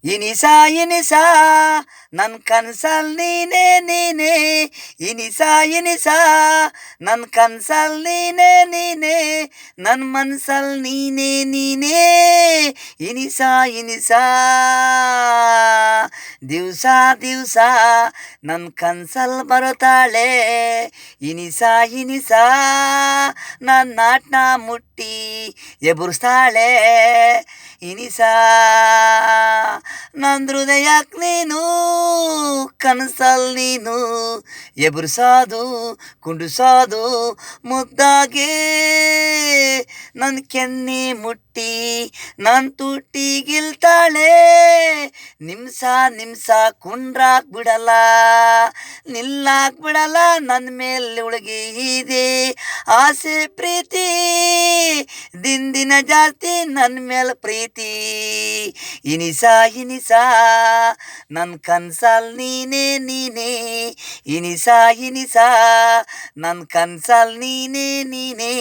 ಇನಿಸ ಇನಿಸ ನನ್ನ ಕನ್ಸಲ್ ನೀನೇ ನೀನೇ, ಇನಿಸ ಇನಿಸ ನನ್ನ ಕನ್ಸಲ್ ನೀನೇ ನೀನೇ, ನನ್ನ ಮನ್ಸಲ್ ನೀನೇ ನೀನೇ, ಇನಿಸ ಇನಿಸ ದಿವಸ ದಿವಸ ನನ್ನ ಕನ್ಸಲ್ ಬರುತ್ತಾಳೆ, ಇನಿಸ ಇನಿಸ ನನ್ನ ನಾಟ್ನ ಮುಟ್ಟಿ ಎಬುರ್ಸ್ತಾಳೆ, ಇನಿಸ ನನ್ನ ಹೃದಯಕ್ಕೆ ನೀನು ಕನಸಲ್ ನೀನು ಎಬುರ್ಸೋದು ಕುಂಡಿಸೋದು ಮುದ್ದಾಗೆ, ನನ್ನ ಕೆನ್ನೆ ಮುಟ್ಟಿ ನನ್ನ ತುಟಿಗಿಲ್ತಾಳೆ, ನಿಮ್ಸ ನಿಮ್ಸ ಕುಂಡ್ರಾಕ್ ಬಿಡಲ್ಲ ನಿಲ್ಲಾಕ್ ಬಿಡಲ್ಲ, ನನ್ನ ಮೇಲೆ ಒಳಗೆ ಇದೆ ಆಸೆ ಪ್ರೀತಿ, ದಿನ ಜಾಸ್ತಿ ನನ್ನ ಮೇಲೆ ಪ್ರೀತಿ, ಇನಿಸ ಇನಿಸ ನನ್ನ ಕನ್ಸಲ್ ನೀನೇ ನೀನೇ, ಇನಿಸ ಇನಿಸ ನನ್ನ ಕನ್ಸಲ್ ನೀನೇ ನೀನೇ.